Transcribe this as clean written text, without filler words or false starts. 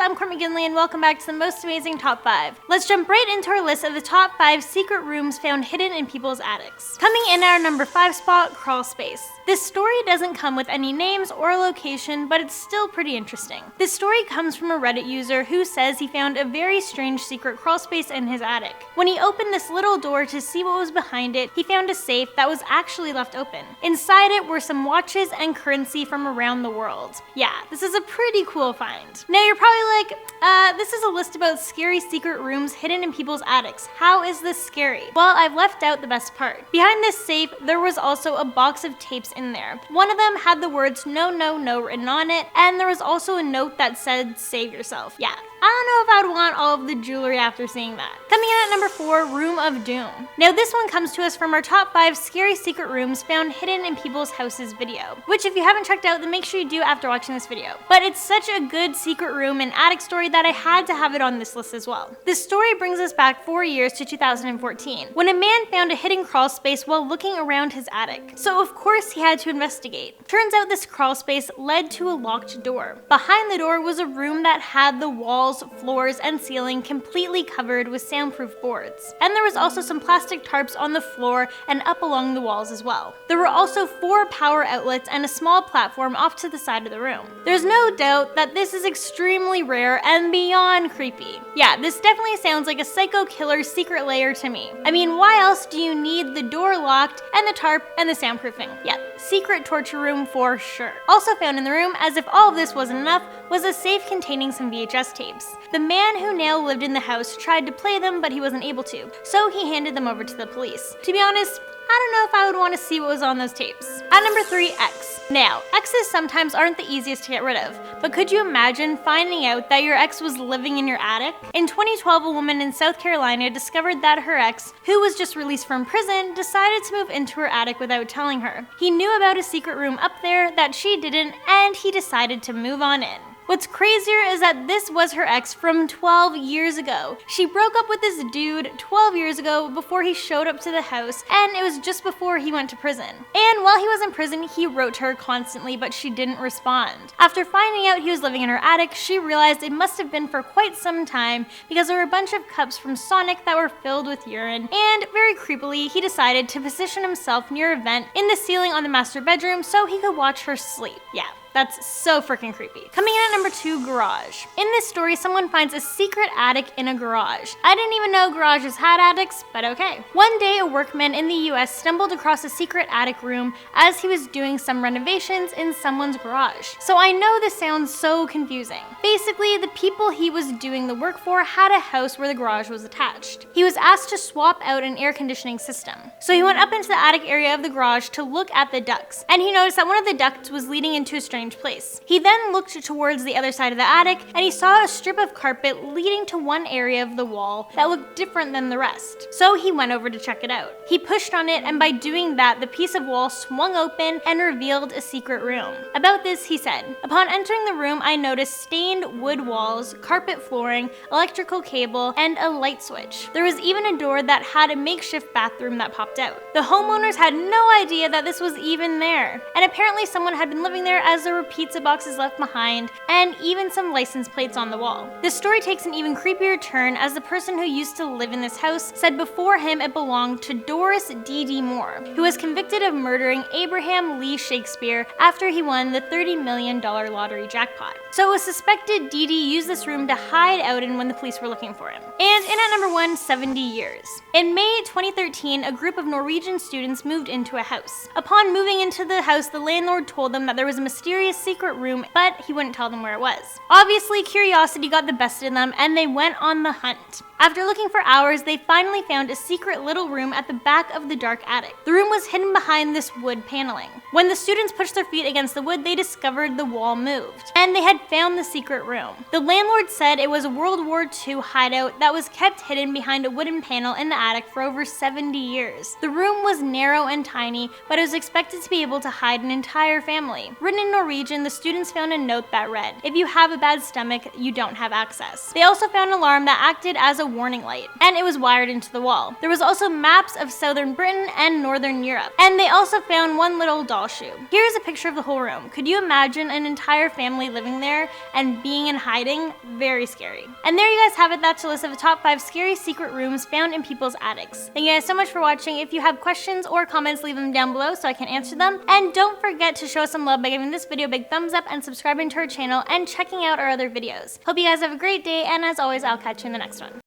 I'm Court McGinley and welcome back to the most amazing top 5. Let's jump right into our list of the top 5 secret rooms found hidden in people's attics. Coming in at our number 5 spot, crawl space. This story doesn't come with any names or location, but it's still pretty interesting. This story comes from a Reddit user who says he found a very strange secret crawl space in his attic. When he opened this little door to see what was behind it, he found a safe that was actually left open. Inside it were some watches and currency from around the world. Yeah, this is a pretty cool find. Now you're probably like, this is a list about scary secret rooms hidden in people's attics. How is this scary? Well, I've left out the best part. Behind this safe, there was also a box of tapes in there. One of them had the words "no, no, no" written on it, and there was also a note that said, "Save yourself." Yeah, I don't know if I'd want all of the jewelry after seeing that. Coming in at number 4, Room of Doom. Now this one comes to us from our top 5 scary secret rooms found hidden in people's houses video, which if you haven't checked out, then make sure you do after watching this video. But it's such a good secret room and attic story that I had to have it on this list as well. This story brings us back 4 years to 2014, when a man found a hidden crawl space while looking around his attic. So of course he had to investigate. Turns out this crawl space led to a locked door. Behind the door was a room that had the walls, floors, and ceiling completely covered with soundproof boards. And there was also some plastic tarps on the floor and up along the walls as well. There were also 4 power outlets and a small platform off to the side of the room. There's no doubt that this is extremely rare and beyond creepy. Yeah, this definitely sounds like a psycho killer's secret lair to me. I mean, why else do you need the door locked and the tarp and the soundproofing? Yeah, secret torture room for sure. Also found in the room, as if all of this wasn't enough, was a safe containing some VHS tapes. The man who now lived in the house tried to play them, but he wasn't able to, so he handed them over to the police. To be honest, I don't know if I would want to see what was on those tapes. At number 3, X. Now, exes sometimes aren't the easiest to get rid of, but could you imagine finding out that your ex was living in your attic? In 2012, a woman in South Carolina discovered that her ex, who was just released from prison, decided to move into her attic without telling her. He knew about a secret room up there that she didn't, and he decided to move on in. What's crazier is that this was her ex from 12 years ago. She broke up with this dude 12 years ago before he showed up to the house, and it was just before he went to prison. And while he was in prison, he wrote to her constantly, but she didn't respond. After finding out he was living in her attic, she realized it must have been for quite some time because there were a bunch of cups from Sonic that were filled with urine, and very creepily, he decided to position himself near a vent in the ceiling on the master bedroom so he could watch her sleep. Yeah. That's so freaking creepy. Coming in at number 2, garage. In this story, someone finds a secret attic in a garage. I didn't even know garages had attics, but okay. One day, a workman in the US stumbled across a secret attic room as he was doing some renovations in someone's garage. So I know this sounds so confusing. Basically, the people he was doing the work for had a house where the garage was attached. He was asked to swap out an air conditioning system. So he went up into the attic area of the garage to look at the ducts, and he noticed that one of the ducts was leading into a strange place. He then looked towards the other side of the attic and he saw a strip of carpet leading to one area of the wall that looked different than the rest. So he went over to check it out. He pushed on it, and by doing that, the piece of wall swung open and revealed a secret room. About this, he said, "Upon entering the room, I noticed stained wood walls, carpet flooring, electrical cable, and a light switch. There was even a door that had a makeshift bathroom that popped out. The homeowners had no idea that this was even there, and apparently someone had been living there as there were pizza boxes left behind, and even some license plates on the wall." This story takes an even creepier turn as the person who used to live in this house said before him it belonged to Doris D.D. Moore, who was convicted of murdering Abraham Lee Shakespeare after he won the $30 million lottery jackpot. So it was suspected D.D. used this room to hide out in when the police were looking for him. And in at number 1, 70 years. In May 2013, a group of Norwegian students moved into a house. Upon moving into the house, the landlord told them that there was a mysterious secret room, but he wouldn't tell them where it was. Obviously, curiosity got the best of them, and they went on the hunt. After looking for hours, they finally found a secret little room at the back of the dark attic. The room was hidden behind this wood paneling. When the students pushed their feet against the wood, they discovered the wall moved, and they had found the secret room. The landlord said it was a World War II hideout that was kept hidden behind a wooden panel in the attic for over 70 years. The room was narrow and tiny, but it was expected to be able to hide an entire family. Written in Norwegian region, the students found a note that read, "If you have a bad stomach, you don't have access." They also found an alarm that acted as a warning light, and it was wired into the wall. There was also maps of southern Britain and northern Europe, and they also found one little doll shoe. Here's a picture of the whole room. Could you imagine an entire family living there and being in hiding? Very scary. And there you guys have it. That's a list of the top 5 scary secret rooms found in people's attics. Thank you guys so much for watching. If you have questions or comments, leave them down below so I can answer them. And don't forget to show us some love by giving this video a big thumbs up and subscribing to our channel and checking out our other videos. Hope you guys have a great day, and as always, I'll catch you in the next one.